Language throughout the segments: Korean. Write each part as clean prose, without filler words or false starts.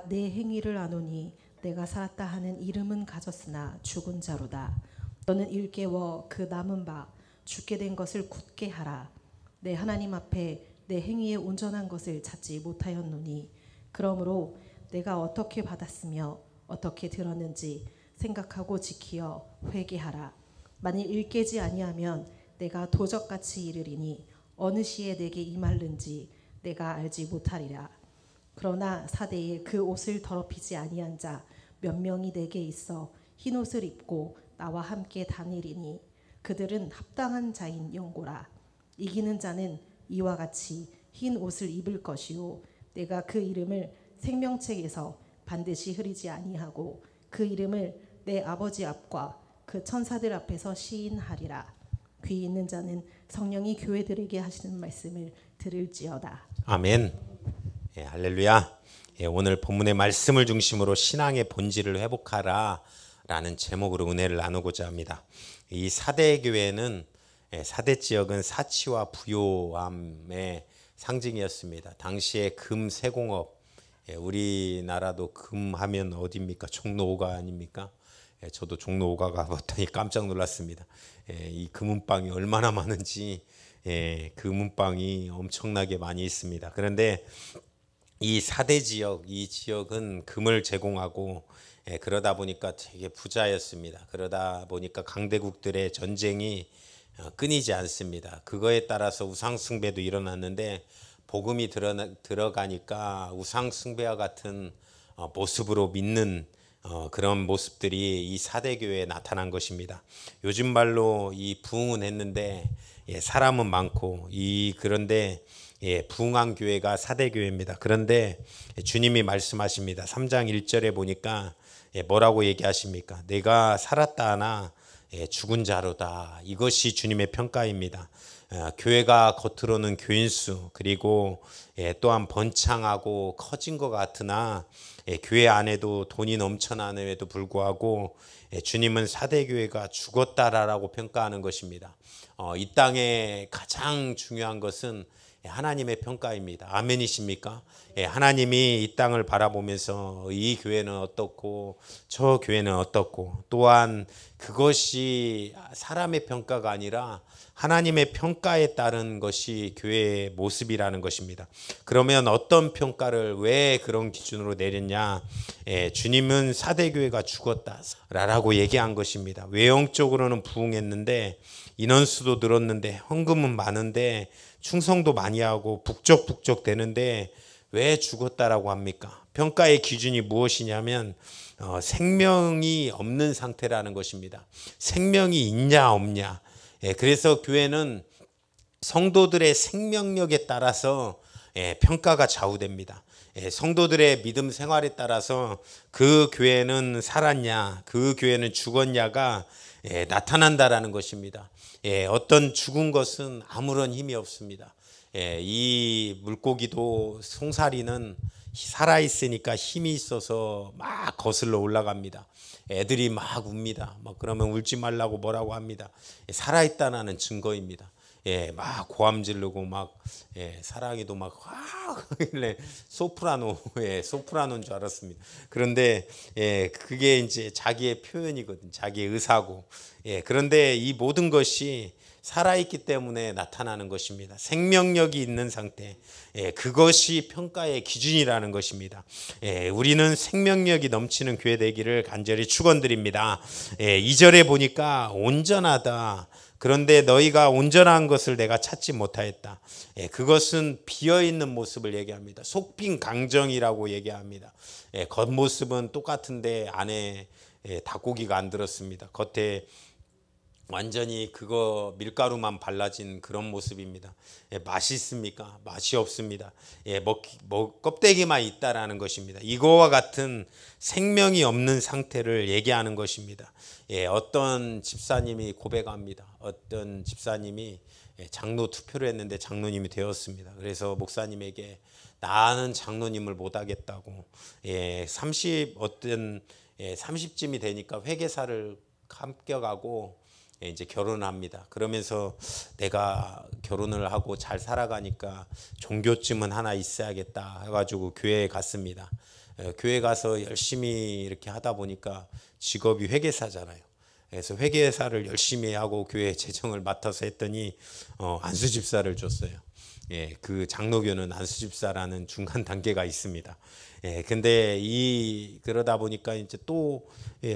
내 행위를 아노니 내가 살았다 하는 이름은 가졌으나 죽은 자로다. 너는 일깨워 그 남은 바 죽게 된 것을 굳게 하라. 내 하나님 앞에 내 행위에 온전한 것을 찾지 못하였노니 그러므로 내가 어떻게 받았으며 어떻게 들었는지 생각하고 지키어 회개하라. 만일 일깨지 아니하면 내가 도적같이 이르리니 어느 시에 내게 임할는지 내가 알지 못하리라. 그러나 사대에 그 옷을 더럽히지 아니한 자 몇 명이 내게 있어 흰 옷을 입고 나와 함께 다니리니 그들은 합당한 자인 영고라. 이기는 자는 이와 같이 흰 옷을 입을 것이요 내가 그 이름을 생명책에서 반드시 흐리지 아니하고 그 이름을 내 아버지 앞과 그 천사들 앞에서 시인하리라. 귀 있는 자는 성령이 교회들에게 하시는 말씀을 들을지어다. 아멘. 예, 할렐루야. 예, 오늘 본문의 말씀을 중심으로 신앙의 본질을 회복하라 라는 제목으로 은혜를 나누고자 합니다. 이 사대 교회는 사대 지역은 사치와 부요함의 상징이었습니다. 당시에 금 세공업, 우리나라도 금하면 어디입니까? 종로 5가 아닙니까? 저도 종로 5가 가봤더니 깜짝 놀랐습니다. 이 금은방이 얼마나 많은지, 금은방이 엄청나게 많이 있습니다. 그런데 이 사대 지역, 이 지역은 금을 제공하고 그러다 보니까 되게 부자였습니다. 그러다 보니까 강대국들의 전쟁이 끊이지 않습니다. 그거에 따라서 우상숭배도 일어났는데 복음이 들어가니까 우상숭배와 같은 모습으로 믿는 그런 모습들이 이 사대교회에 나타난 것입니다. 요즘 말로 이 부흥은 했는데 사람은 많고 그런데 부흥한 교회가 사대교회입니다. 그런데 주님이 말씀하십니다. 3장 1절에 보니까 뭐라고 얘기하십니까? 내가 살았다 하나 죽은 자로다. 이것이 주님의 평가입니다. 교회가 겉으로는 교인수 그리고 또한 번창하고 커진 것 같으나 교회 안에도 돈이 넘쳐나는에도 불구하고 주님은 사대교회가 죽었다라고 평가하는 것입니다. 이 땅에 가장 중요한 것은 하나님의 평가입니다. 아멘이십니까? 하나님이 이 땅을 바라보면서 이 교회는 어떻고 저 교회는 어떻고 또한 그것이 사람의 평가가 아니라 하나님의 평가에 따른 것이 교회의 모습이라는 것입니다. 그러면 어떤 평가를 왜 그런 기준으로 내렸냐? 주님은 사대교회가 죽었다라고 얘기한 것입니다. 외형적으로는 부흥했는데 인원수도 늘었는데 헌금은 많은데 충성도 많이 하고 북적북적 되는데 왜 죽었다라고 합니까? 평가의 기준이 무엇이냐면 생명이 없는 상태라는 것입니다. 생명이 있냐 없냐. 그래서 교회는 성도들의 생명력에 따라서 평가가 좌우됩니다. 성도들의 믿음 생활에 따라서 그 교회는 살았냐, 그 교회는 죽었냐가 나타난다라는 것입니다. 어떤 죽은 것은 아무런 힘이 없습니다. 이 물고기도 송사리는 살아있으니까 힘이 있어서 막 거슬러 올라갑니다. 애들이 막 웁니다. 그러면 울지 말라고 뭐라고 합니다. 살아있다는 증거입니다. 막 고함 지르고 막 사랑이도 막 소프라노인 줄 알았습니다. 그런데 그게 이제 자기의 표현이거든, 자기의 의사고. 그런데 이 모든 것이 살아있기 때문에 나타나는 것입니다. 생명력이 있는 상태, 그것이 평가의 기준이라는 것입니다. 우리는 생명력이 넘치는 교회 되기를 간절히 축원드립니다. 2절에 보니까 온전하다. 그런데 너희가 온전한 것을 내가 찾지 못하였다. 그것은 비어있는 모습을 얘기합니다. 속빈 강정이라고 얘기합니다. 겉모습은 똑같은데 안에 닭고기가 안 들었습니다. 겉에 완전히 그거 밀가루만 발라진 그런 모습입니다. 맛이 있습니까? 맛이 없습니다. 껍데기만 있다라는 것입니다. 이거와 같은 생명이 없는 상태를 얘기하는 것입니다. 어떤 집사님이 고백합니다. 어떤 집사님이 장로 투표를 했는데 장로님이 되었습니다. 그래서 목사님에게 나는 장로님을 못하겠다고 30쯤이 되니까 회계사를 합격하고 이제 결혼합니다. 그러면서 내가 결혼을 하고 잘 살아가니까 종교쯤은 하나 있어야겠다 해가지고 교회에 갔습니다. 교회 가서 열심히 이렇게 하다 보니까 직업이 회계사잖아요. 그래서 회계사를 열심히 하고 교회 재정을 맡아서 했더니 안수집사를 줬어요. 예, 그 장로교는 안수집사라는 중간 단계가 있습니다. 예, 근데 그러다 보니까 이제 또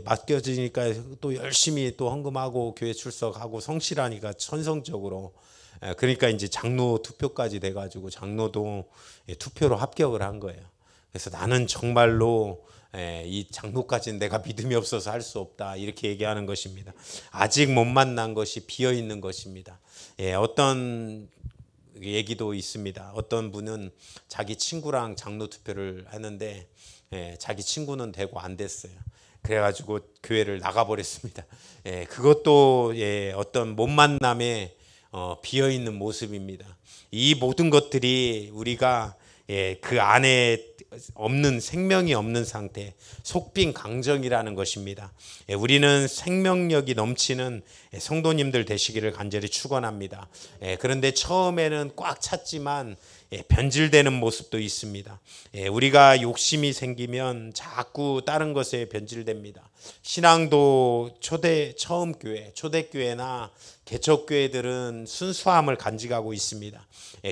맡겨지니까 또 열심히 또 헌금하고 교회 출석하고 성실하니까 천성적으로, 그러니까 이제 장로 투표까지 돼가지고 장로도 투표로 합격을 한 거예요. 그래서 나는 정말로 이 장로까지는 내가 믿음이 없어서 할 수 없다, 이렇게 얘기하는 것입니다. 아직 못 만난 것이 비어 있는 것입니다. 어떤 얘기도 있습니다. 어떤 분은 자기 친구랑 장로 투표를 했는데 자기 친구는 되고 안 됐어요. 그래가지고 교회를 나가버렸습니다. 그것도 어떤 못 만남에 비어 있는 모습입니다. 이 모든 것들이 우리가 그 안에 없는, 생명이 없는 상태, 속빈 강정이라는 것입니다. 우리는 생명력이 넘치는 성도님들 되시기를 간절히 축원합니다. 그런데 처음에는 꽉 찼지만 변질되는 모습도 있습니다. 우리가 욕심이 생기면 자꾸 다른 것에 변질됩니다. 신앙도 처음 교회, 초대교회나 개척교회들은 순수함을 간직하고 있습니다.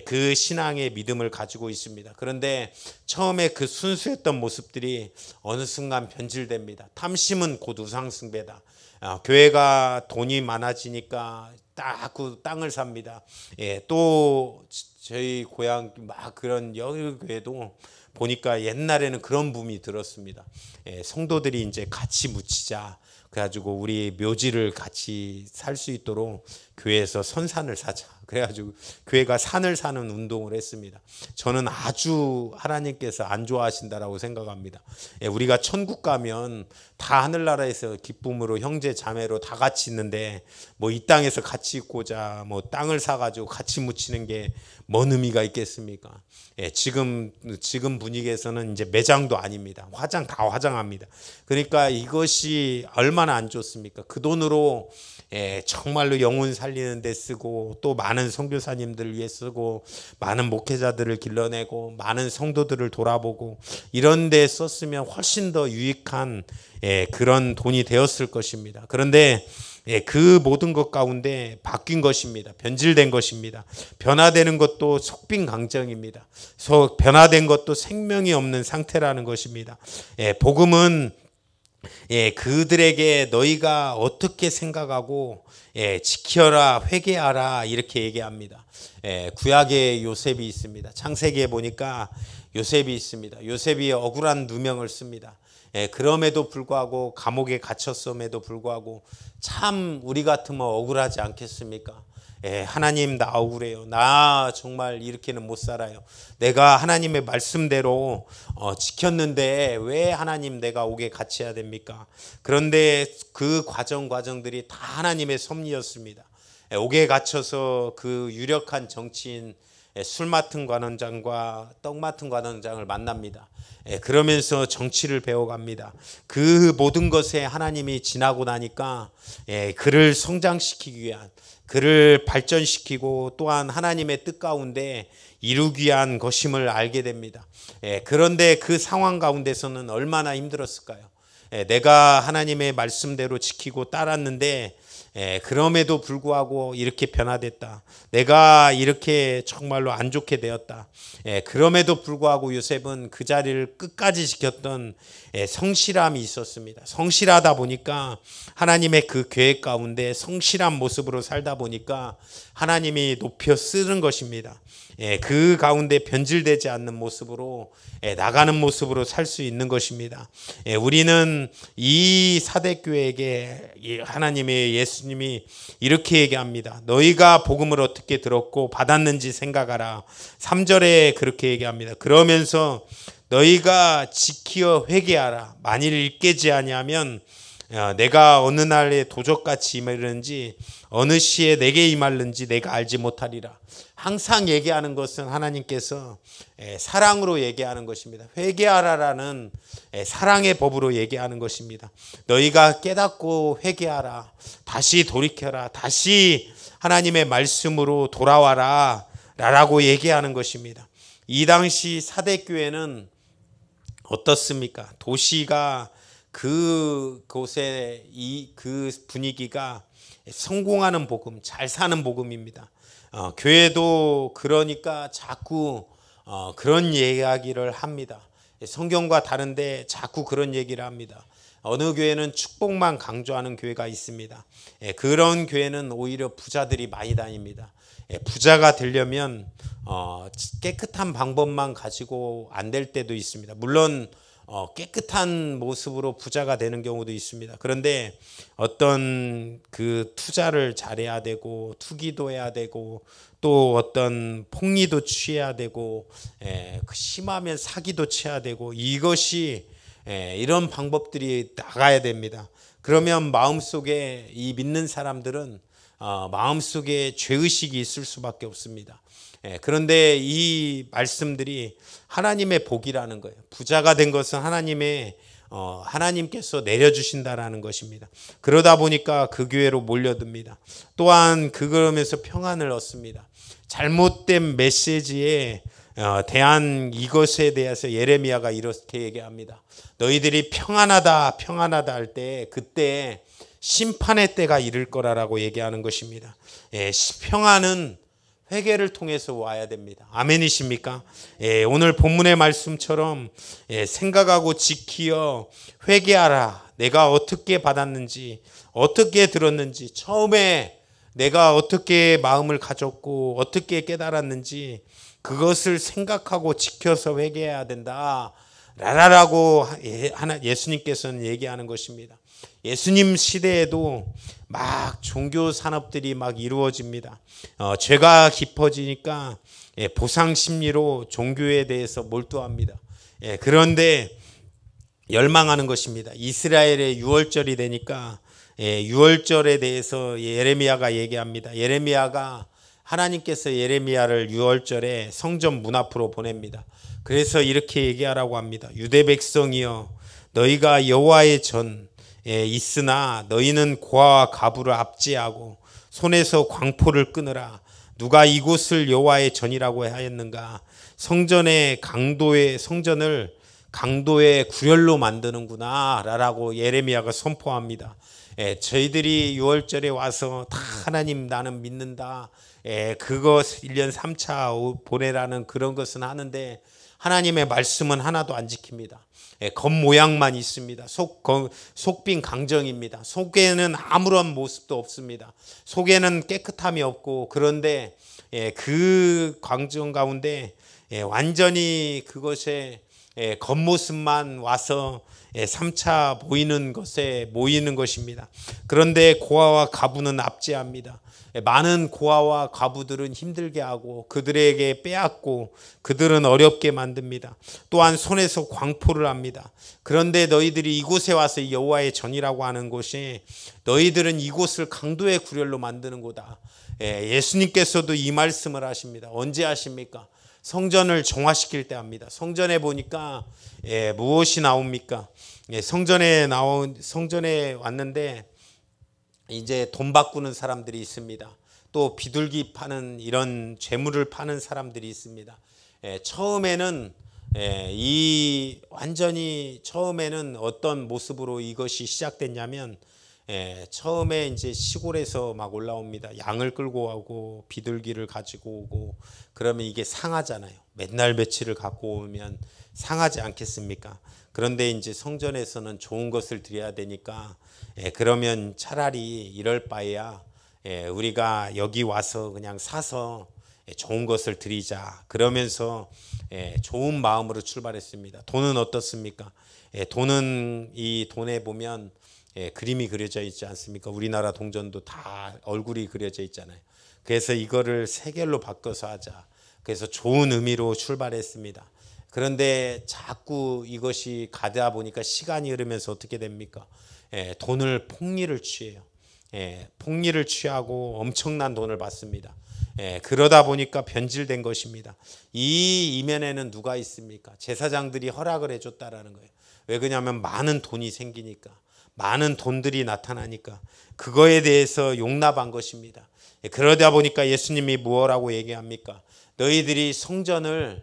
그 신앙의 믿음을 가지고 있습니다. 그런데 처음에 그 순수했던 모습들이 어느 순간 변질됩니다. 탐심은 곧 우상숭배다. 교회가 돈이 많아지니까 딱 땅을 삽니다. 또 저희 고향 막 그런 여러 교회도 보니까 옛날에는 그런 붐이 들었습니다. 성도들이 이제 같이 묻히자, 그래가지고 우리 묘지를 같이 살 수 있도록 교회에서 선산을 사자, 그래가지고 교회가 산을 사는 운동을 했습니다. 저는 아주 하나님께서 안 좋아하신다라고 생각합니다. 우리가 천국 가면 다 하늘나라에서 기쁨으로 형제 자매로 다 같이 있는데 뭐 이 땅에서 같이 있고자 뭐 땅을 사가지고 같이 묻히는 게 뭔 의미가 있겠습니까? 지금 분위기에서는 이제 매장도 아닙니다. 다 화장합니다. 그러니까 이것이 얼마나 안 좋습니까? 그 돈으로 정말로 영혼 살리는 데 쓰고, 또 많은 선교사님들을 위해 쓰고, 많은 목회자들을 길러내고, 많은 성도들을 돌아보고, 이런 데 썼으면 훨씬 더 유익한 그런 돈이 되었을 것입니다. 그런데 그 모든 것 가운데 바뀐 것입니다. 변질된 것입니다. 변화되는 것도 속빈 강정입니다. 변화된 것도 생명이 없는 상태라는 것입니다. 복음은 그들에게 너희가 어떻게 생각하고 지켜라, 회개하라, 이렇게 얘기합니다. 구약에 요셉이 있습니다. 창세기에 보니까 요셉이 있습니다. 요셉이 억울한 누명을 씁니다. 그럼에도 불구하고, 감옥에 갇혔음에도 불구하고 참 우리 같으면 억울하지 않겠습니까? 하나님, 나 억울해요. 나 정말 이렇게는 못 살아요. 내가 하나님의 말씀대로 지켰는데 왜 하나님 내가 옥에 갇혀야 됩니까? 그런데 그 과정들이 다 하나님의 섭리였습니다. 옥에 갇혀서 그 유력한 정치인 술 맡은 관원장과 떡 맡은 관원장을 만납니다. 그러면서 정치를 배워갑니다. 그 모든 것에 하나님이 지나고 나니까 그를 성장시키기 위한, 그를 발전시키고 또한 하나님의 뜻 가운데 이루기 위한 것임을 알게 됩니다. 그런데 그 상황 가운데서는 얼마나 힘들었을까요? 내가 하나님의 말씀대로 지키고 따랐는데 그럼에도 불구하고 이렇게 변화됐다. 내가 이렇게 정말로 안 좋게 되었다. 그럼에도 불구하고 요셉은 그 자리를 끝까지 지켰던 성실함이 있었습니다. 성실하다 보니까 하나님의 그 계획 가운데 성실한 모습으로 살다 보니까 하나님이 높여 쓰는 것입니다. 그 가운데 변질되지 않는 모습으로 나가는 모습으로 살 수 있는 것입니다. 우리는 이 사대교회에게 하나님의 예수님이 이렇게 얘기합니다. 너희가 복음을 어떻게 들었고 받았는지 생각하라. 3절에 그렇게 얘기합니다. 그러면서 너희가 지키어 회개하라. 만일 깨지 아니하면 내가 어느 날에 도적같이 임하는지 어느 시에 내게 임할는지 내가 알지 못하리라. 항상 얘기하는 것은 하나님께서 사랑으로 얘기하는 것입니다. 회개하라라는 사랑의 법으로 얘기하는 것입니다. 너희가 깨닫고 회개하라. 다시 돌이켜라. 다시 하나님의 말씀으로 돌아와라 라고 얘기하는 것입니다. 이 당시 사대교회는 어떻습니까? 도시가 그곳의 그 분위기가 성공하는 복음, 잘 사는 복음입니다. 교회도 그러니까 자꾸 그런 이야기를 합니다. 성경과 다른데 자꾸 그런 얘기를 합니다. 어느 교회는 축복만 강조하는 교회가 있습니다. 그런 교회는 오히려 부자들이 많이 다닙니다. 부자가 되려면 깨끗한 방법만 가지고 안 될 때도 있습니다. 물론 깨끗한 모습으로 부자가 되는 경우도 있습니다. 그런데 어떤 그 투자를 잘해야 되고 투기도 해야 되고 또 어떤 폭리도 취해야 되고 심하면 사기도 취해야 되고 이것이 이런 방법들이 나가야 됩니다. 그러면 마음속에 이 믿는 사람들은 마음속에 죄의식이 있을 수밖에 없습니다. 그런데 이 말씀들이 하나님의 복이라는 거예요. 부자가 된 것은 하나님께서 내려주신다라는 것입니다. 그러다 보니까 그 교회로 몰려듭니다. 또한 그러면서 평안을 얻습니다. 잘못된 메시지에 대한 이것에 대해서 예레미야가 이렇게 얘기합니다. 너희들이 평안하다 평안하다 할 때 그때 심판의 때가 이를 거라라고 얘기하는 것입니다. 평안은 회개를 통해서 와야 됩니다. 아멘이십니까? 오늘 본문의 말씀처럼 생각하고 지키어 회개하라. 내가 어떻게 받았는지 어떻게 들었는지 처음에 내가 어떻게 마음을 가졌고 어떻게 깨달았는지 그것을 생각하고 지켜서 회개해야 된다 라라라고 예수님께서는 얘기하는 것입니다. 예수님 시대에도 막 종교 산업들이 막 이루어집니다. 죄가 깊어지니까 보상 심리로 종교에 대해서 몰두합니다. 그런데 열망하는 것입니다. 이스라엘의 유월절이 되니까 유월절에 대해서 예레미야가 얘기합니다. 예레미야가 하나님께서 예레미야를 유월절에 성전 문 앞으로 보냅니다. 그래서 이렇게 얘기하라고 합니다. 유대 백성이여 너희가 여호와의 전에 있으나 너희는 고아와 가부를 압제하고 손에서 광포를 끊으라. 누가 이곳을 여호와의 전이라고 하였는가? 성전을 강도의 구렬로 만드는구나 라고 예레미야가 선포합니다. 저희들이 6월절에 와서 다 하나님 나는 믿는다. 그거 1년 3차 보내라는 그런 것은 하는데 하나님의 말씀은 하나도 안 지킵니다. 겉모양만 있습니다. 속빈 강정입니다. 속에는 아무런 모습도 없습니다. 속에는 깨끗함이 없고 그런데 그 강정 가운데 완전히 그것에 겉모습만 와서 3차 보이는 것에 모이는 것입니다. 그런데 고아와 가부는 압제합니다. 많은 고아와 가부들은 힘들게 하고 그들에게 빼앗고 그들은 어렵게 만듭니다. 또한 손에서 광포를 합니다. 그런데 너희들이 이곳에 와서 여호와의 전이라고 하는 곳이 너희들은 이곳을 강도의 구렬로 만드는 곳이다. 예수님께서도 이 말씀을 하십니다. 언제 하십니까? 성전을 정화시킬 때 합니다. 성전에 보니까 무엇이 나옵니까? 성전에 왔는데 이제 돈 바꾸는 사람들이 있습니다. 또 비둘기 파는 이런 재물을 파는 사람들이 있습니다. 처음에는 처음에는 어떤 모습으로 이것이 시작됐냐면 처음에 이제 시골에서 막 올라옵니다. 양을 끌고 오고 비둘기를 가지고 오고 그러면 이게 상하잖아요. 맨날 며칠을 갖고 오면 상하지 않겠습니까? 그런데 이제 성전에서는 좋은 것을 드려야 되니까 그러면 차라리 이럴 바에야 우리가 여기 와서 그냥 사서 좋은 것을 드리자 그러면서 좋은 마음으로 출발했습니다. 돈은 어떻습니까? 이 돈에 보면 그림이 그려져 있지 않습니까? 우리나라 동전도 다 얼굴이 그려져 있잖아요. 그래서 이거를 세겔로 바꿔서 하자. 그래서 좋은 의미로 출발했습니다. 그런데 자꾸 이것이 가다 보니까 시간이 흐르면서 어떻게 됩니까? 돈을 폭리를 취해요. 폭리를 취하고 엄청난 돈을 받습니다. 그러다 보니까 변질된 것입니다. 이 이면에는 누가 있습니까? 제사장들이 허락을 해줬다라는 거예요. 왜 그러냐면 많은 돈이 생기니까. 많은 돈들이 나타나니까 그거에 대해서 용납한 것입니다. 그러다 보니까 예수님이 무엇라고 얘기합니까? 너희들이 성전을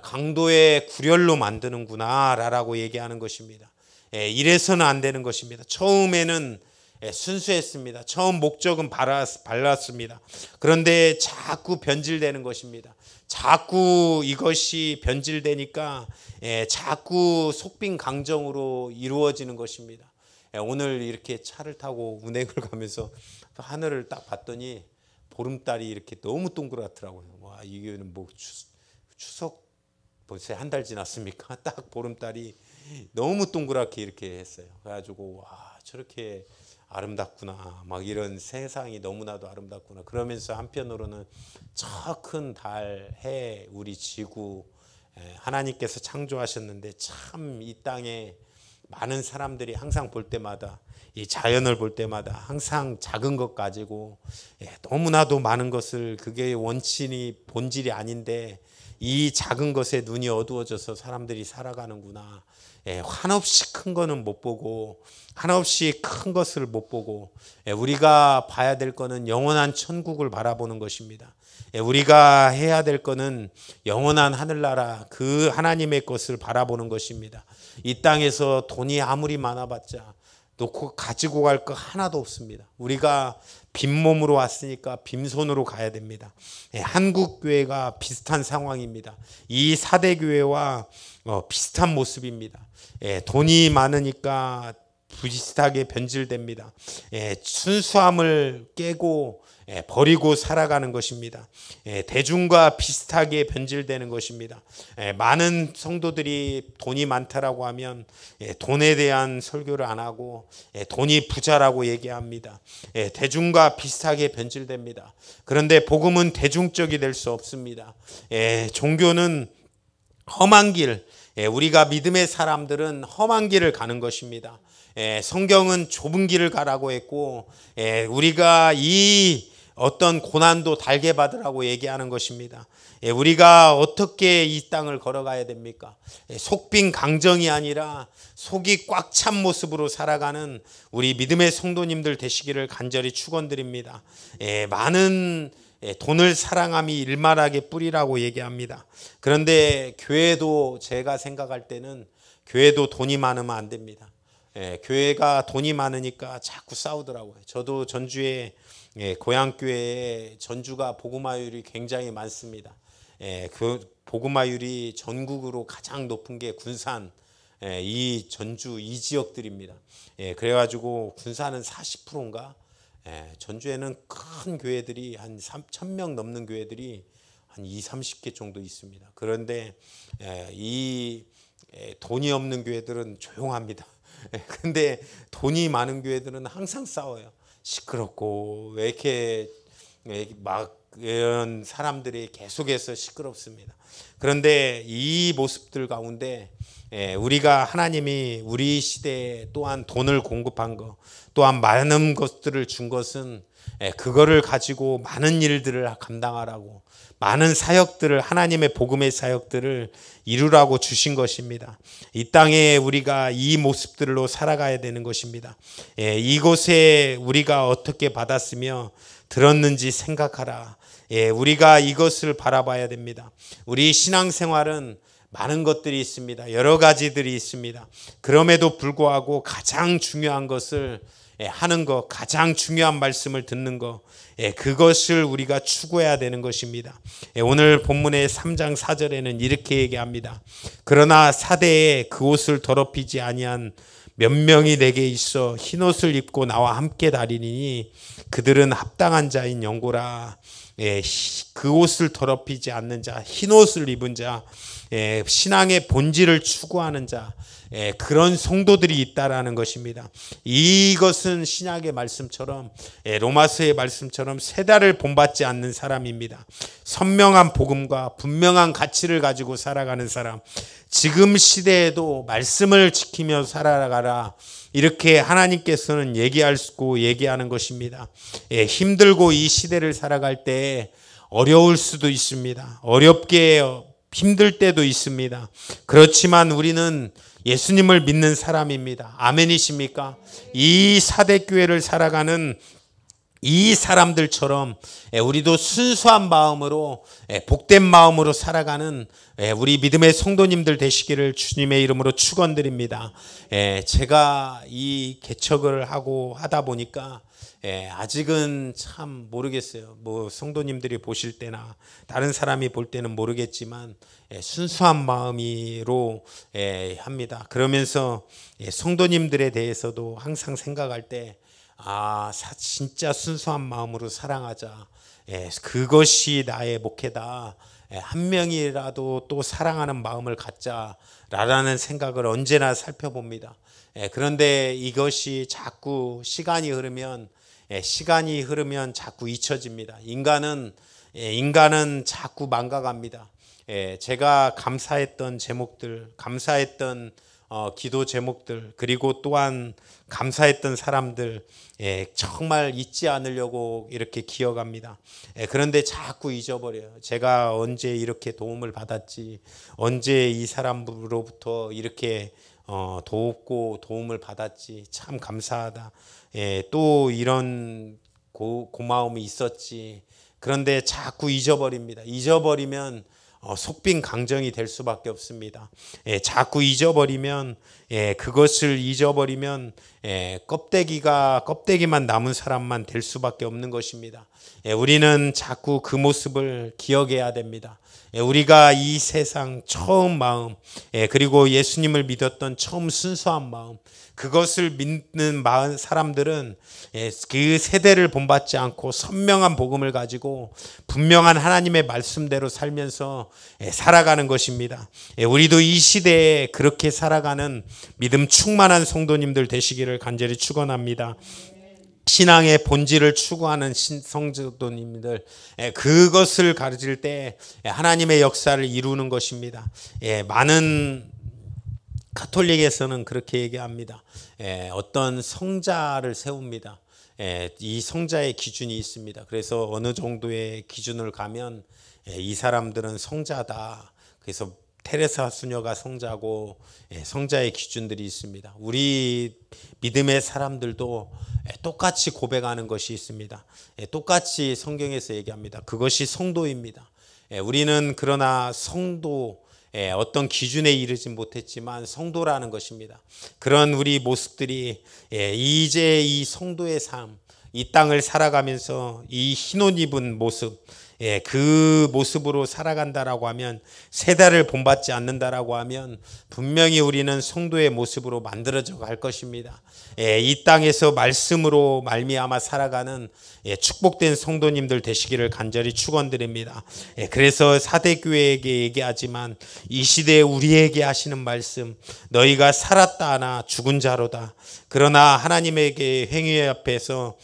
강도의 구렬로 만드는구나라고 얘기하는 것입니다. 이래서는 안 되는 것입니다. 처음에는 순수했습니다. 처음 목적은 발랐습니다. 그런데 자꾸 변질되는 것입니다. 자꾸 이것이 변질되니까 자꾸 속빈 강정으로 이루어지는 것입니다. 오늘 이렇게 차를 타고 운행을 가면서 하늘을 딱 봤더니 보름달이 이렇게 너무 동그랗더라고요. 와, 이게는 뭐 추석 벌써 한 달 지났습니까? 딱 보름달이 너무 동그랗게 이렇게 했어요. 그래가지고 와, 저렇게 아름답구나, 막 이런 세상이 너무나도 아름답구나. 그러면서 한편으로는 저 큰 달, 해, 우리 지구, 하나님께서 창조하셨는데 참 이 땅에 많은 사람들이 항상 볼 때마다, 이 자연을 볼 때마다 항상 작은 것 가지고 너무나도 많은 것을, 그게 원칙이 본질이 아닌데 이 작은 것에 눈이 어두워져서 사람들이 살아가는구나. 한없이 큰 거는 못 보고, 한없이 큰 것을 못 보고, 우리가 봐야 될 거는 영원한 천국을 바라보는 것입니다. 우리가 해야 될 거는 영원한 하늘나라, 그 하나님의 것을 바라보는 것입니다. 이 땅에서 돈이 아무리 많아봤자 놓고 가지고 갈 거 하나도 없습니다. 우리가 빈몸으로 왔으니까 빈손으로 가야 됩니다. 한국 교회가 비슷한 상황입니다. 이 4대 교회와 비슷한 모습입니다. 돈이 많으니까 비슷하게 변질됩니다. 순수함을 깨고 버리고 살아가는 것입니다. 대중과 비슷하게 변질되는 것입니다. 많은 성도들이 돈이 많다라고 하면 돈에 대한 설교를 안 하고 돈이 부자라고 얘기합니다. 대중과 비슷하게 변질됩니다. 그런데 복음은 대중적이 될 수 없습니다. 종교는 험한 길, 우리가 믿음의 사람들은 험한 길을 가는 것입니다. 성경은 좁은 길을 가라고 했고, 우리가 이 어떤 고난도 달게 받으라고 얘기하는 것입니다. 우리가 어떻게 이 땅을 걸어가야 됩니까? 속빈 강정이 아니라 속이 꽉 찬 모습으로 살아가는 우리 믿음의 성도님들 되시기를 간절히 축원드립니다. 많은 돈을 사랑함이 일만하게 뿌리라고 얘기합니다. 그런데 교회도, 제가 생각할 때는 교회도 돈이 많으면 안 됩니다. 교회가 돈이 많으니까 자꾸 싸우더라고요. 저도 전주에 고향교회에 전주가 복음화율이 굉장히 많습니다. 그 복음화율이 전국으로 가장 높은 게 군산, 이 전주 이 지역들입니다. 그래가지고 군산은 40%인가? 전주에는 큰 교회들이 한 3,000명 넘는 교회들이 한 20-30개 정도 있습니다. 그런데 이 돈이 없는 교회들은 조용합니다. 근데 돈이 많은 교회들은 항상 싸워요. 시끄럽고 왜 이렇게 막 이런 사람들이 계속해서 시끄럽습니다. 그런데 이 모습들 가운데 우리가, 하나님이 우리 시대에 또한 돈을 공급한 것, 또한 많은 것들을 준 것은 그거를 가지고 많은 일들을 감당하라고, 많은 사역들을, 하나님의 복음의 사역들을 이루라고 주신 것입니다. 이 땅에 우리가 이 모습들로 살아가야 되는 것입니다. 이곳에 우리가 어떻게 받았으며 들었는지 생각하라. 우리가 이것을 바라봐야 됩니다. 우리 신앙생활은 많은 것들이 있습니다. 여러 가지들이 있습니다. 그럼에도 불구하고 가장 중요한 것을 하는 것, 가장 중요한 말씀을 듣는 것, 그것을 우리가 추구해야 되는 것입니다. 오늘 본문의 3장 4절에는 이렇게 얘기합니다. 그러나 사대에 그 옷을 더럽히지 아니한 몇 명이 내게 있어 흰옷을 입고 나와 함께 다니니 그들은 합당한 자인 영고라. 그 옷을 더럽히지 않는 자, 흰옷을 입은 자, 신앙의 본질을 추구하는 자, 그런 성도들이 있다라는 것입니다. 이것은 신약의 말씀처럼, 로마서의 말씀처럼 세 달을 본받지 않는 사람입니다. 선명한 복음과 분명한 가치를 가지고 살아가는 사람, 지금 시대에도 말씀을 지키며 살아가라, 이렇게 하나님께서는 얘기하는 것입니다. 힘들고 이 시대를 살아갈 때 어려울 수도 있습니다. 어렵게 힘들 때도 있습니다. 그렇지만 우리는 예수님을 믿는 사람입니다. 아멘이십니까? 이 사대교회를 살아가는 이 사람들처럼 우리도 순수한 마음으로 복된 마음으로 살아가는 우리 믿음의 성도님들 되시기를 주님의 이름으로 축원드립니다. 제가 이 개척을 하고 하다 보니까 아직은 참 모르겠어요. 뭐 성도님들이 보실 때나 다른 사람이 볼 때는 모르겠지만 순수한 마음으로 합니다. 그러면서 성도님들에 대해서도 항상 생각할 때 진짜 순수한 마음으로 사랑하자. 그것이 나의 목회다. 한 명이라도 또 사랑하는 마음을 갖자라는 생각을 언제나 살펴봅니다. 그런데 이것이 자꾸 시간이 흐르면 자꾸 잊혀집니다. 인간은 자꾸 망가갑니다. 제가 감사했던 제목들, 감사했던 기도 제목들, 그리고 또한 감사했던 사람들 정말 잊지 않으려고 이렇게 기억합니다. 그런데 자꾸 잊어버려요. 제가 언제 이렇게 도움을 받았지, 언제 이 사람으로부터 이렇게 돕고 도움을 받았지, 참 감사하다. 또 이런 고마움이 있었지. 그런데 자꾸 잊어버립니다. 잊어버리면 속빈 강정이 될 수밖에 없습니다. 자꾸 잊어버리면 그것을 잊어버리면 껍데기만 남은 사람만 될 수밖에 없는 것입니다. 우리는 자꾸 그 모습을 기억해야 됩니다. 우리가 이 세상 처음 마음, 그리고 예수님을 믿었던 처음 순수한 마음, 그것을 믿는 사람들은 그 세대를 본받지 않고 선명한 복음을 가지고 분명한 하나님의 말씀대로 살면서 살아가는 것입니다. 우리도 이 시대에 그렇게 살아가는 믿음 충만한 성도님들 되시기를 간절히 축원합니다. 신앙의 본질을 추구하는 성도님들, 그것을 가르칠 때 하나님의 역사를 이루는 것입니다. 많은 가톨릭에서는 그렇게 얘기합니다. 어떤 성자를 세웁니다. 이 성자의 기준이 있습니다. 그래서 어느 정도의 기준을 가면 이 사람들은 성자다. 그래서 테레사 수녀가 성자고 성자의 기준들이 있습니다. 우리 믿음의 사람들도 똑같이 고백하는 것이 있습니다. 똑같이 성경에서 얘기합니다. 그것이 성도입니다. 우리는 그러나 성도, 어떤 기준에 이르지 못했지만 성도라는 것입니다. 그런 우리 모습들이 이제 이 성도의 삶, 이 땅을 살아가면서 이 흰옷 입은 모습, 그 모습으로 살아간다라고 하면, 세대를 본받지 않는다라고 하면 분명히 우리는 성도의 모습으로 만들어져 갈 것입니다. 이 땅에서 말씀으로 말미암아 살아가는 축복된 성도님들 되시기를 간절히 축원드립니다. 그래서 사대교회에게 얘기하지만 이 시대에 우리에게 하시는 말씀, 너희가 살았다 하나 죽은 자로다. 그러나 하나님에게 행위 앞에서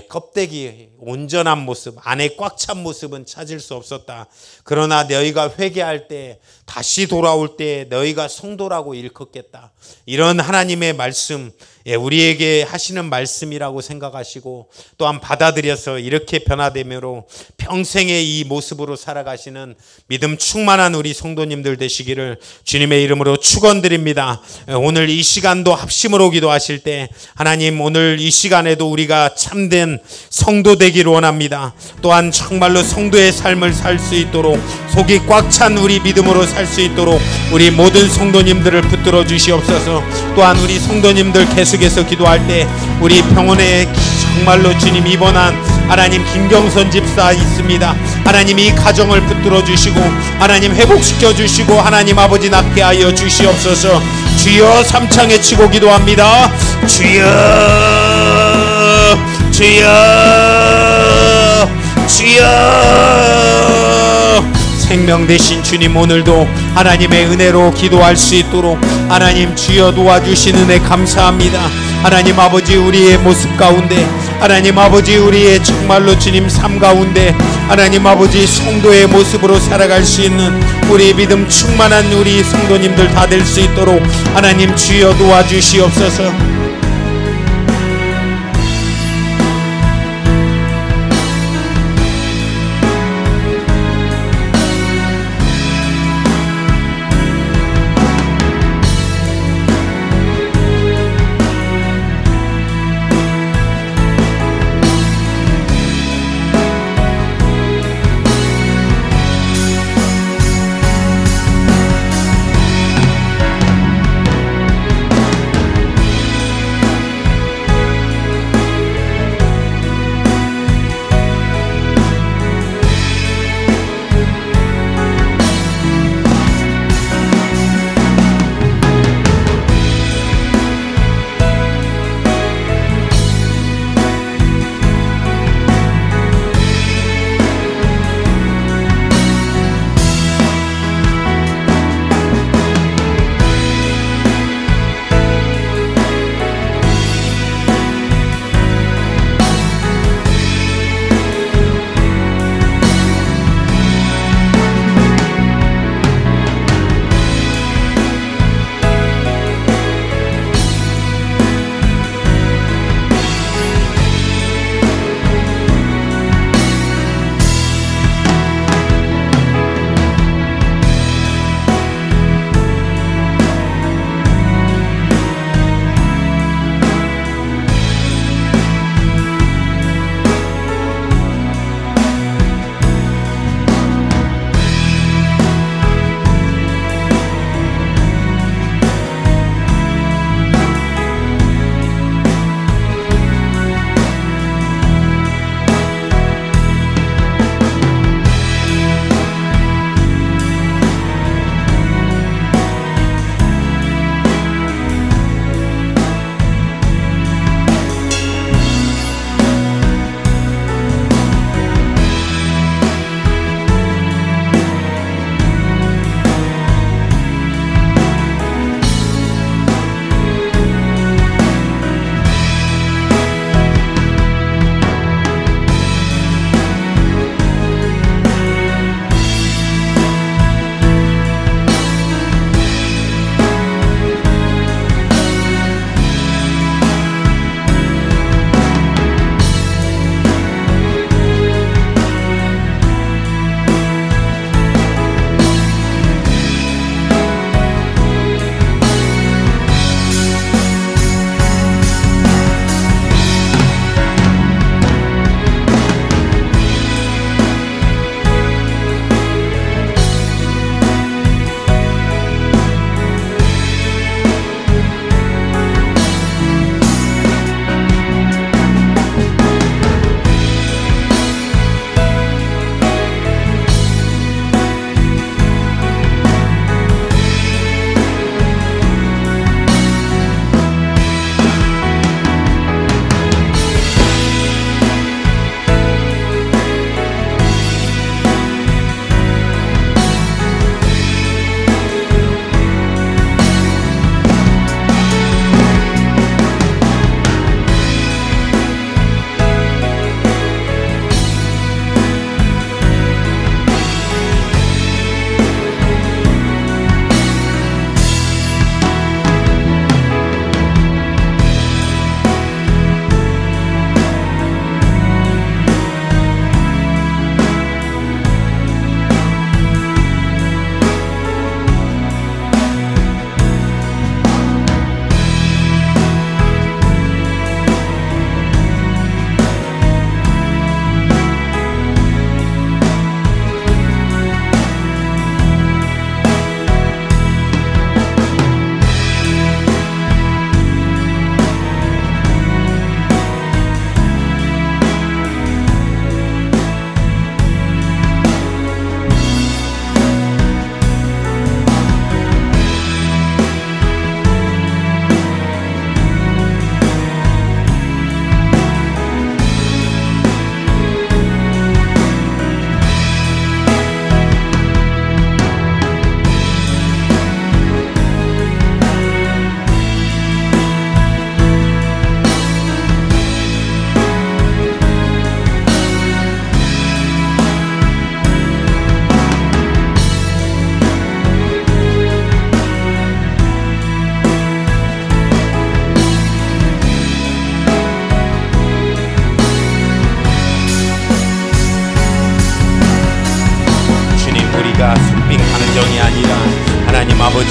껍데기 온전한 모습, 안에 꽉 찬 모습은 찾을 수 없었다. 그러나 너희가 회개할 때, 다시 돌아올 때 너희가 성도라고 일컫겠다. 이런 하나님의 말씀, 우리에게 하시는 말씀이라고 생각하시고 또한 받아들여서 이렇게 변화됨으로 평생의 이 모습으로 살아가시는 믿음 충만한 우리 성도님들 되시기를 주님의 이름으로 축원드립니다. 오늘 이 시간도 합심으로 기도하실 때 하나님, 오늘 이 시간에도 우리가 참된 성도 되기를 원합니다. 또한 정말로 성도의 삶을 살 수 있도록, 속이 꽉 찬 우리 믿음으로 살 수 있도록 우리 모든 성도님들을 붙들어 주시옵소서. 또한 우리 성도님들 계속해서 기도할 때 우리 병원에 정말로 주님 입원한 하나님 김경선 집사 있습니다. 하나님 이 가정을 붙들어 주시고 하나님 회복시켜 주시고 하나님 아버지 낫게 하여 주시옵소서. 주여 삼창에 치고 기도합니다. 주여 주여 주여. 생명 되신 주님, 오늘도 하나님의 은혜로 기도할 수 있도록 하나님 주여 도와주신 은혜 감사합니다. 하나님 아버지, 우리의 모습 가운데, 하나님 아버지 우리의 정말로 주님 삶 가운데 하나님 아버지 성도의 모습으로 살아갈 수 있는 우리 믿음 충만한 우리 성도님들 다 될 수 있도록 하나님 주여 도와주시옵소서.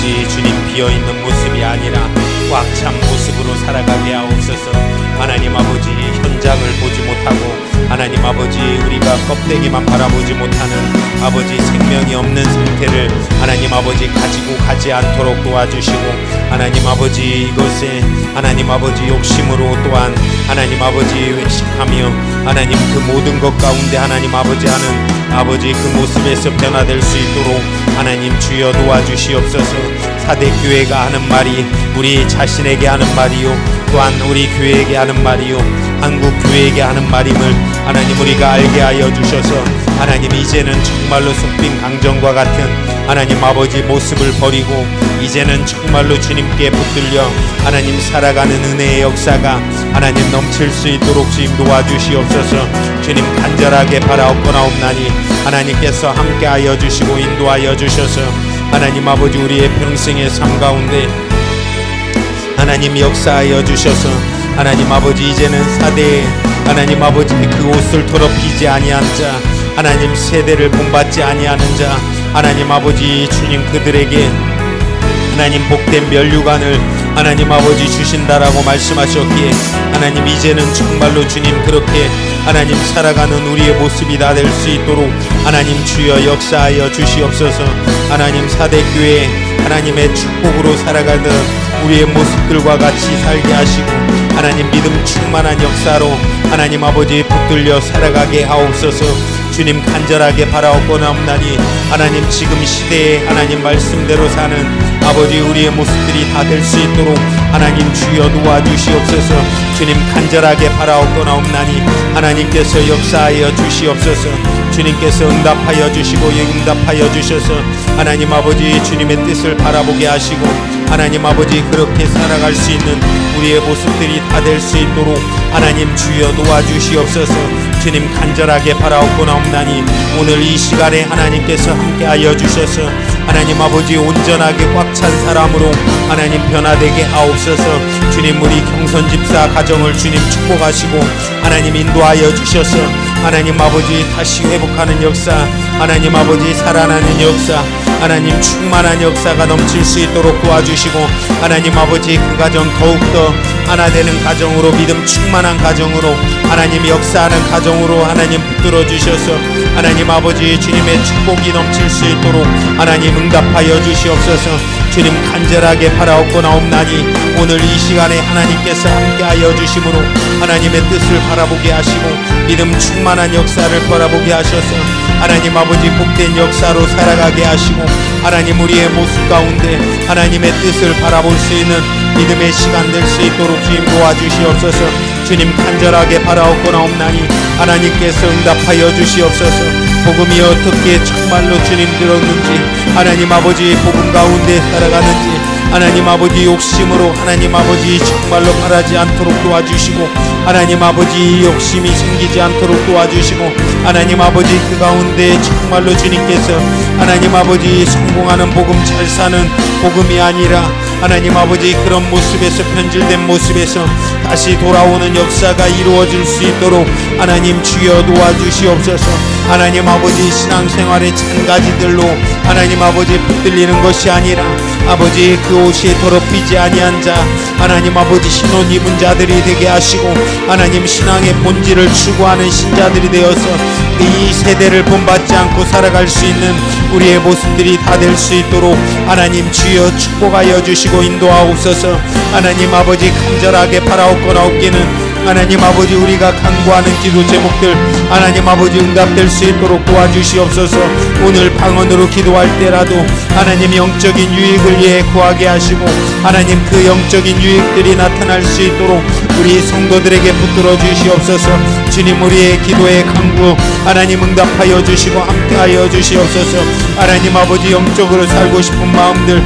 아버지 주님 비어있는 모습이 아니라 꽉 찬 모습으로 살아가게 하옵소서. 하나님 아버지 현장을 보지 못하고 하나님 아버지 우리가 껍데기만 바라보지 못하는 아버지 생명이 없는 상태를 하나님 아버지 가지고 가지 않도록 도와주시고 하나님 아버지 이것에 하나님 아버지 욕심으로 또한 하나님 아버지 외식하며 하나님 그 모든 것 가운데 하나님 아버지 하는 아버지 그 모습에서 변화될 수 있도록 하나님 주여 도와주시옵소서. 사대 교회가 하는 말이 우리 자신에게 하는 말이요 또한 우리 교회에게 하는 말이요 한국 교회에게 하는 말임을 하나님 우리가 알게 하여 주셔서 하나님 이제는 정말로 속빈 강정과 같은 하나님 아버지 모습을 버리고 이제는 정말로 주님께 붙들려 하나님 살아가는 은혜의 역사가 하나님 넘칠 수 있도록 주님 도와주시옵소서. 주님 간절하게 바라옵거나옵나니 하나님께서 함께하여 주시고 인도하여 주셔서 하나님 아버지 우리의 평생의 삶 가운데 하나님 역사하여 주셔서 하나님 아버지 이제는 사대에 하나님 아버지 그 옷을 더럽히지 아니한 자 하나님 세대를 본받지 아니하는 자 하나님 아버지 주님 그들에게 하나님 복된 면류관을 하나님 아버지 주신다라고 말씀하셨기에 하나님 이제는 정말로 주님 그렇게 하나님 살아가는 우리의 모습이 다 될 수 있도록 하나님 주여 역사하여 주시옵소서. 하나님 사대교회 하나님의 축복으로 살아가는 우리의 모습들과 같이 살게 하시고 하나님 믿음 충만한 역사로 하나님 아버지 붙들려 살아가게 하옵소서. 주님 간절하게 바라옵거나옵나니 하나님 지금 시대에 하나님 말씀대로 사는 아버지 우리의 모습들이 다 될 수 있도록 하나님 주여 도와주시옵소서. 주님 간절하게 바라옵거나옵나니 하나님께서 역사하여 주시옵소서. 주님께서 응답하여 주시고 응답하여 주셔서 하나님 아버지 주님의 뜻을 바라보게 하시고 하나님 아버지 그렇게 살아갈 수 있는 우리의 모습들이 다 될 수 있도록 하나님 주여 도와주시옵소서. 주님 간절하게 바라옵고나옵나니 오늘 이 시간에 하나님께서 함께하여 주셔서 하나님 아버지 온전하게 꽉 찬 사람으로 하나님 변화되게 하옵소서. 주님 우리 경선 집사 가정을 주님 축복하시고 하나님 인도하여 주셔서 하나님 아버지 다시 회복하는 역사 하나님 아버지 살아나는 역사 하나님 충만한 역사가 넘칠 수 있도록 도와주시고 하나님 아버지 그 가정 더욱더 하나 되는 가정으로 믿음 충만한 가정으로 하나님 역사하는 가정으로 하나님 붙들어 주셔서 하나님 아버지 주님의 축복이 넘칠 수 있도록 하나님 응답하여 주시옵소서. 주님 간절하게 바라옵고나옵나니 오늘 이 시간에 하나님께서 함께하여 주심으로 하나님의 뜻을 바라보게 하시고 믿음 충만한 역사를 바라보게 하셔서 하나님 아버지 복된 역사로 살아가게 하시고 하나님 우리의 모습 가운데 하나님의 뜻을 바라볼 수 있는 믿음의 시간 될 수 있도록 주님 도와주시옵소서. 주님 간절하게 바라옵고나옵나니 하나님께서 응답하여 주시옵소서. 복음이 어떻게 정말로 주님 들었는지 하나님 아버지 복음 가운데 살아가는지 하나님 아버지 욕심으로 하나님 아버지 정말로 바라지 않도록 도와주시고 하나님 아버지 욕심이 생기지 않도록 도와주시고 하나님 아버지 그 가운데 정말로 주님께서 하나님 아버지 성공하는 복음 잘 사는 복음이 아니라 하나님 아버지 그런 모습에서 변질된 모습에서 다시 돌아오는 역사가 이루어질 수 있도록 하나님 주여 도와주시옵소서. 하나님 아버지 신앙생활의 찬가지들로 하나님 아버지 붙들리는 것이 아니라 아버지 그 옷이 더럽히지 아니한 자 하나님 아버지 신혼 입은 자들이 되게 하시고 하나님 신앙의 본질을 추구하는 신자들이 되어서 이 세대를 본받지 않고 살아갈 수 있는 우리의 모습들이 다 될 수 있도록 하나님 주여 축복하여 주시고 인도하옵소서. 하나님 아버지 간절하게 바라옵거나옵기는 하나님 아버지 우리가 간구하는 기도 제목들 하나님 아버지 응답될 수 있도록 도와주시옵소서. 오늘 방언으로 기도할 때라도 하나님 영적인 유익을 위해 구하게 하시고 하나님 그 영적인 유익들이 나타날 수 있도록 우리 성도들에게 붙들어 주시옵소서. 주님 우리의 기도의 간구 하나님 응답하여 주시고 함께하여 주시옵소서. 하나님 아버지 영적으로 살고 싶은 마음들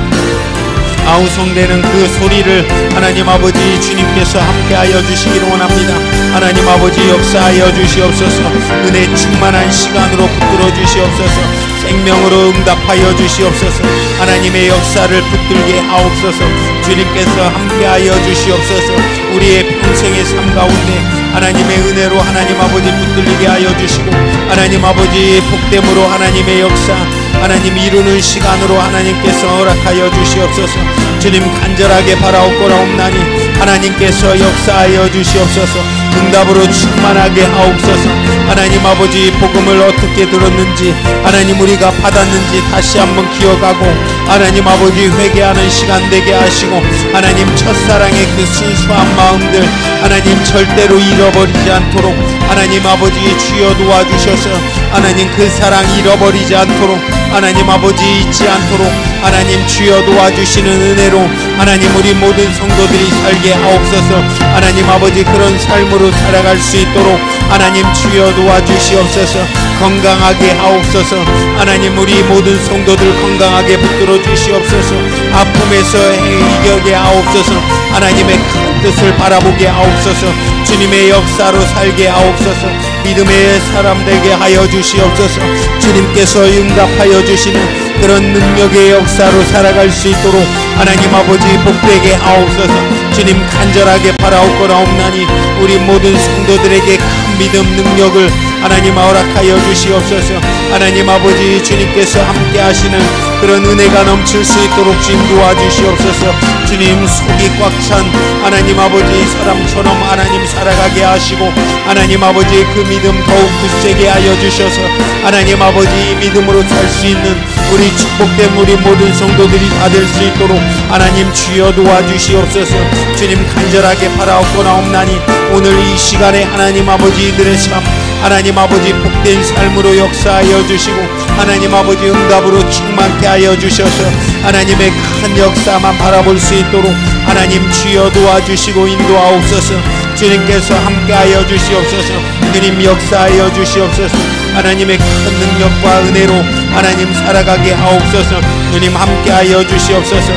아우성되는 그 소리를 하나님 아버지 주님께서 함께하여 주시기를 원합니다. 하나님 아버지 역사하여 주시옵소서. 은혜 충만한 시간으로 붙들어 주시옵소서. 생명으로 응답하여 주시옵소서. 하나님의 역사를 붙들게 하옵소서. 주님께서 함께하여 주시옵소서. 우리의 평생의 삶 가운데 하나님의 은혜로 하나님 아버지 붙들리게 하여 주시고 하나님 아버지 복됨으로 하나님의 역사 하나님 이루는 시간으로 하나님께서 허락하여 주시옵소서. 주님 간절하게 바라옵고나옵나니 하나님께서 역사하여 주시옵소서. 응답으로 충만하게 하옵소서. 하나님 아버지 복음을 어떻게 들었는지 하나님 우리가 받았는지 다시 한번 기억하고 하나님 아버지 회개하는 시간 되게 하시고 하나님 첫사랑의 그 순수한 마음들 하나님 절대로 잃어버리지 않도록 하나님 아버지 주여 도와주셔서 하나님 그 사랑 잃어버리지 않도록 하나님 아버지 잊지 않도록 하나님 주여 도와주시는 은혜로 하나님 우리 모든 성도들이 살게 하옵소서. 하나님 아버지 그런 삶으로 살아갈 수 있도록 하나님 주여 도와주시옵소서. 건강하게 하옵소서. 하나님 우리 모든 성도들 건강하게 붙들어 주시옵소서. 아픔에서 이겨게 하옵소서. 하나님의 큰 뜻을 바라보게 하옵소서. 주님의 역사로 살게 하옵소서. 믿음의 사람 되게 하여 주시옵소서. 주님께서 응답하여 주시는 그런 능력의 역사로 살아갈 수 있도록 하나님 아버지 복되게 하옵소서. 주님 간절하게 바라옵고나옵나니 우리 모든 성도들에게 큰 믿음 능력을 하나님 허락하여 주시옵소서. 하나님 아버지 주님께서 함께 하시는 그런 은혜가 넘칠 수 있도록 주님 도와주시옵소서. 주님 속이 꽉 찬 하나님 아버지 사람처럼 하나님 살아가게 하시고 하나님 아버지 그 믿음 더욱 굳세게 하여 주셔서 하나님 아버지 이 믿음으로 살 수 있는 우리 축복된 우리 모든 성도들이 다 될 수 있도록 하나님 주여 도와주시옵소서. 주님 간절하게 바라옵고나옵나니 오늘 이 시간에 하나님 아버지 이들의 삶 하나님 아버지 복된 삶으로 역사하여 주시고 하나님 아버지 응답으로 충만케 하여 주셔서 하나님의 큰 역사만 바라볼 수 있도록 하나님 주여 도와주시고 인도하옵소서. 주님께서 함께하여 주시옵소서. 주님 역사하여 주시옵소서. 하나님의 큰 능력과 은혜로 하나님 살아가게 하옵소서. 주님 함께하여 주시옵소서.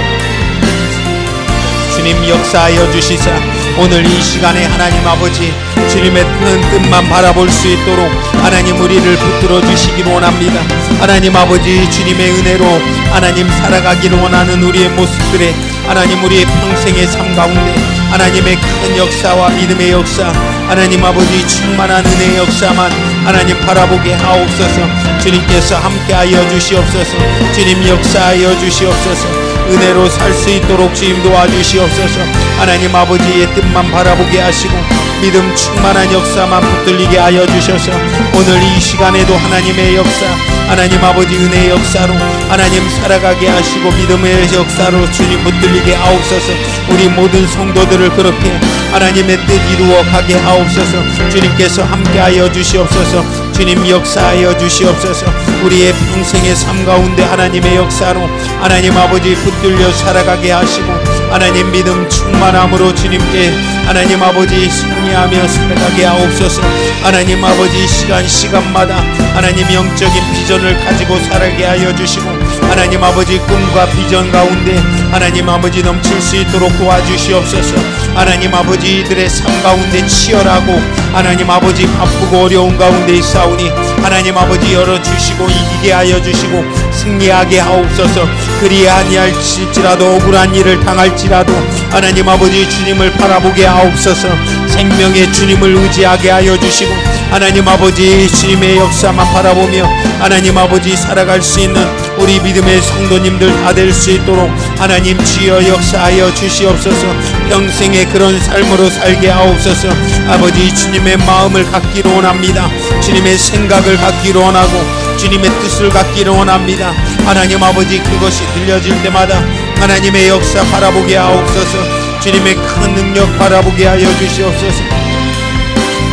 주님 역사하여 주시사 오늘 이 시간에 하나님 아버지 주님의 큰 뜻만 바라볼 수 있도록 하나님 우리를 붙들어 주시기를 원합니다. 하나님 아버지 주님의 은혜로 하나님 살아가기를 원하는 우리의 모습들에 하나님 우리의 평생의 삶 가운데 하나님의 큰 역사와 믿음의 역사 하나님 아버지 충만한 은혜의 역사만 하나님 바라보게 하옵소서. 주님께서 함께하여 주시옵소서. 주님 역사하여 주시옵소서. 은혜로 살 수 있도록 주님 도와주시옵소서. 하나님 아버지의 뜻만 바라보게 하시고 믿음 충만한 역사만 붙들리게 하여 주셔서 오늘 이 시간에도 하나님의 역사 하나님 아버지 은혜의 역사로 하나님 살아가게 하시고 믿음의 역사로 주님 붙들리게 하옵소서. 우리 모든 성도들을 그렇게 하나님의 뜻 이루어 가게 하옵소서. 주님께서 함께하여 주시옵소서. 주님 역사하여 주시옵소서. 우리의 평생의 삶 가운데 하나님의 역사로 하나님 아버지 붙들려 살아가게 하시고 하나님 믿음 충만함으로 주님께 하나님 아버지 승리하며 살아가게 하옵소서. 하나님 아버지 시간마다 하나님 영적인 비전을 가지고 살아게 하여 주시고 하나님 아버지 꿈과 비전 가운데 하나님 아버지 넘칠 수 있도록 도와주시옵소서. 하나님 아버지 이들의 삶 가운데 치열하고 하나님 아버지 바쁘고 어려운 가운데 있사오니 하나님 아버지 열어주시고 이기게 하여 주시고 승리하게 하옵소서. 그리 아니할지라도 억울한 일을 당할지라도 하나님 아버지 주님을 바라보게 하옵소서. 생명의 주님을 의지하게 하여 주시고 하나님 아버지 주님의 역사만 바라보며 하나님 아버지 살아갈 수 있는 우리 믿음의 성도님들 다 될 수 있도록 하나님 주여 역사하여 주시옵소서. 평생의 그런 삶으로 살게 하옵소서. 아버지 주님의 마음을 갖기를 원합니다. 주님의 생각을 갖기를 원하고 주님의 뜻을 갖기를 원합니다. 하나님 아버지 그것이 들려질 때마다 하나님의 역사 바라보게 하옵소서. 주님의 큰 능력 바라보게 하여 주시옵소서.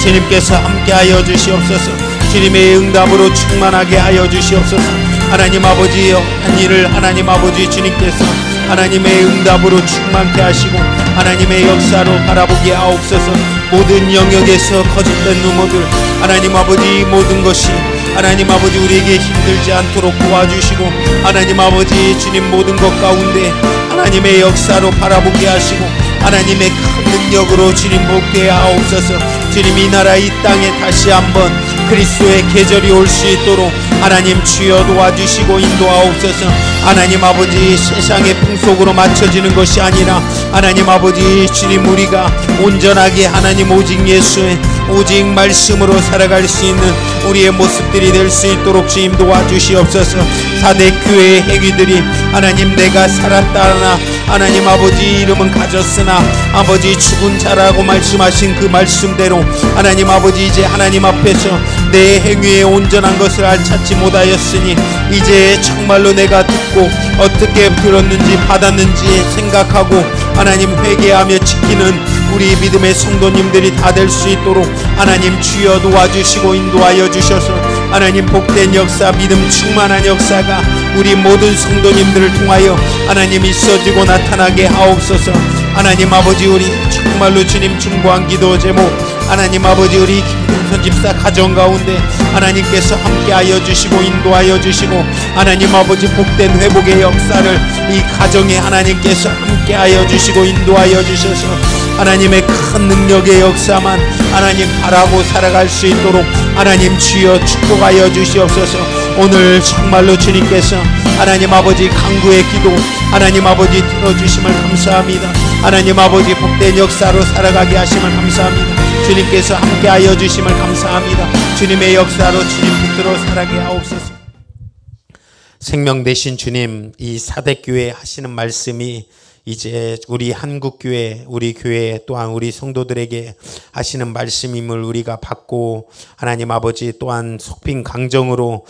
주님께서 함께하여 주시옵소서. 주님의 응답으로 충만하게 하여 주시옵소서. 하나님 아버지 한 일을 하나님 아버지 주님께서 하나님의 응답으로 충만케 하시고 하나님의 역사로 바라보게 하옵소서. 모든 영역에서 거짓된 루머들 하나님 아버지 모든 것이 하나님 아버지 우리에게 힘들지 않도록 도와주시고 하나님 아버지 주님 모든 것 가운데 하나님의 역사로 바라보게 하시고 하나님의 큰 능력으로 주님 복되게 하옵소서. 주님 이 나라 이 땅에 다시 한번 그리스도의 계절이 올 수 있도록 하나님 주여 도와주시고 인도하옵소서. 하나님 아버지 세상의 풍속으로 맞춰지는 것이 아니라 하나님 아버지 주님 우리가 온전하게 하나님 오직 예수의 오직 말씀으로 살아갈 수 있는 우리의 모습들이 될 수 있도록 주님 도와주시옵소서. 4대 교회의 행위들이 하나님 내가 살았다나 하나님 아버지 이름은 가졌으나 아버지 죽은 자라고 말씀하신 그 말씀대로 하나님 아버지 이제 하나님 앞에서 내 행위에 온전한 것을 알찾지 못하였으니 이제 정말로 내가 듣고 어떻게 들었는지 받았는지 생각하고 하나님 회개하며 지키는 우리 믿음의 성도님들이 다 될 수 있도록 하나님 주여 도와주시고 인도하여 주셔서 하나님 복된 역사 믿음 충만한 역사가 우리 모든 성도님들을 통하여 하나님 있어지고 나타나게 하옵소서. 하나님 아버지 우리 정말로 주님 중보한 기도 제목 하나님 아버지 우리 김경선 집사 가정 가운데 하나님께서 함께하여 주시고 인도하여 주시고 하나님 아버지 복된 회복의 역사를 이 가정에 하나님께서 함께하여 주시고 인도하여 주셔서 하나님의 큰 능력의 역사만 하나님 바라고 살아갈 수 있도록 하나님 주여 축복하여 주시옵소서. 오늘 정말로 주님께서 하나님 아버지 간구의 기도 하나님 아버지 들어주심을 감사합니다. 하나님 아버지 복된 역사로 살아가게 하심을 감사합니다. 주님께서 함께하여 주심을 감사합니다. 주님의 역사로 주님 붙들어 살아가게 하옵소서. 생명 되신 주님 이 사대교회 하시는 말씀이 이제 우리 한국교회 우리 교회 또한 우리 성도들에게 하시는 말씀임을 우리가 받고 하나님 아버지 또한 속빈 강정으로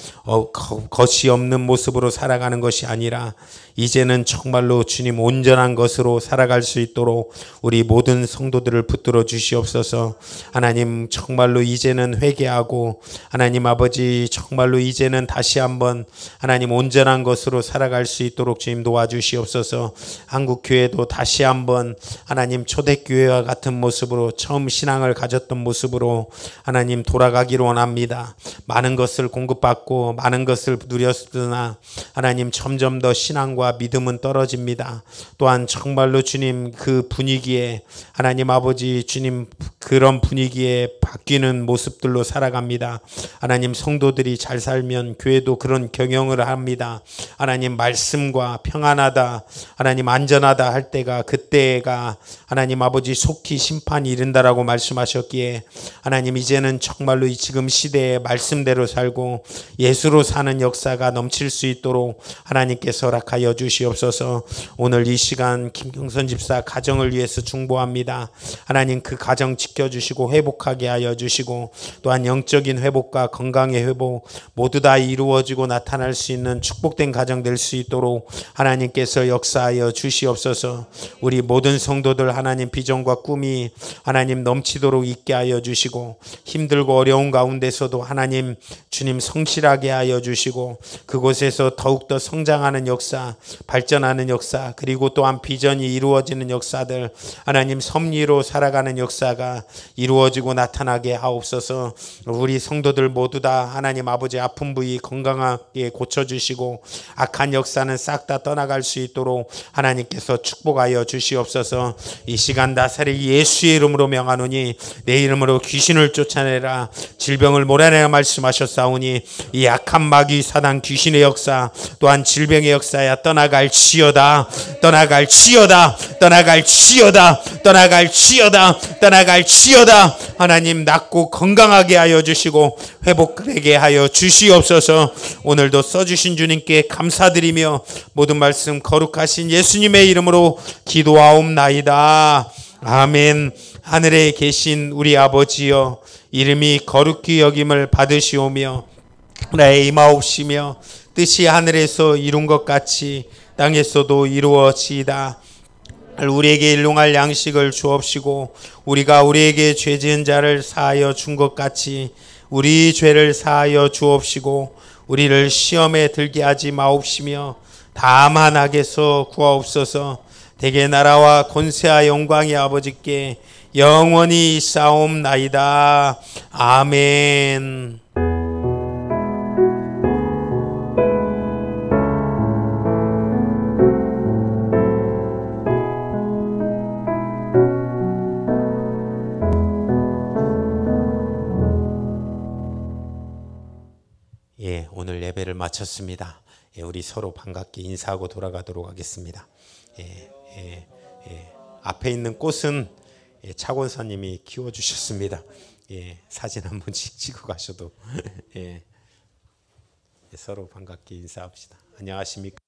겉이 없는 모습으로 살아가는 것이 아니라 이제는 정말로 주님 온전한 것으로 살아갈 수 있도록 우리 모든 성도들을 붙들어 주시옵소서. 하나님 정말로 이제는 회개하고 하나님 아버지 정말로 이제는 다시 한번 하나님 온전한 것으로 살아갈 수 있도록 주님 도와주시옵소서. 한국교회도 다시 한번 하나님 초대교회와 같은 모습으로 처음 신앙을 가졌던 모습으로 하나님 돌아가기를 원합니다. 많은 것을 공급받고 많은 것을 누렸으나 하나님 점점 더 신앙과 믿음은 떨어집니다. 또한 정말로 주님 그 분위기에 하나님 아버지 주님 그런 분위기에 바뀌는 모습들로 살아갑니다. 하나님 성도들이 잘 살면 교회도 그런 경영을 합니다. 하나님 말씀과 평안하다 하나님 안전하다 할 때가 그때가 하나님 아버지 속히 심판이 이른다라고 말씀하셨기에 하나님 이제는 정말로 지금 시대에 말씀대로 살고 예수로 사는 역사가 넘칠 수 있도록 하나님께서 허락하여 주시옵소서. 오늘 이 시간 김경선 집사 가정을 위해서 중보합니다. 하나님 그 가정 지켜주시고 회복하게 하여 주시고 또한 영적인 회복과 건강의 회복 모두 다 이루어지고 나타날 수 있는 축복된 가정 될 수 있도록 하나님께서 역사하여 주시옵소서. 우리 모든 성도들 하나님 비전과 꿈이 하나님 넘치도록 있게 하여 주시고 힘들고 어려운 가운데서도 하나님 주님 성실하게 하여 주시고 그곳에서 더욱더 성장하는 역사 발전하는 역사 그리고 또한 비전이 이루어지는 역사들 하나님 섭리로 살아가는 역사가 이루어지고 나타나게 하옵소서. 우리 성도들 모두 다 하나님 아버지 아픈 부위 건강하게 고쳐주시고 악한 역사는 싹 다 떠나갈 수 있도록 하나님께서 축복하여 주시옵소서. 이 시간 나사렛 예수의 이름으로 명하노니 내 이름으로 귀신을 쫓아내라 질병을 몰아내라 말씀하셨사오니 이 악한 마귀 사단 귀신의 역사 또한 질병의 역사야 떠나갈지어다 떠나갈지어다 떠나갈지어다 떠나갈지어다 떠나갈지어다. 하나님 낫고 건강하게 하여 주시고 회복되게 하여 주시옵소서. 오늘도 써주신 주님께 감사드리며 모든 말씀 거룩하신 예수님의 이름으로 기도하옵나이다. 아멘. 하늘에 계신 우리 아버지여 이름이 거룩히 여김을 받으시오며 나의 임하옵시며 뜻이 하늘에서 이룬 것 같이 땅에서도 이루어지이다. 우리에게 일용할 양식을 주옵시고 우리가 우리에게 죄 지은 자를 사하여 준 것 같이 우리 죄를 사하여 주옵시고 우리를 시험에 들게 하지 마옵시며 다만 악에서 구하옵소서. 대개 나라와 권세와 영광이 아버지께 영원히 있사옵나이다. 아멘. 오늘 예배를 마쳤습니다. 우리 서로 반갑게 인사하고 돌아가도록 하겠습니다. 앞에 있는 꽃은 차권사님이 키워주셨습니다. 예, 사진 한 번씩 찍어 가셔도 예, 서로 반갑게 인사합시다. 안녕하십니까?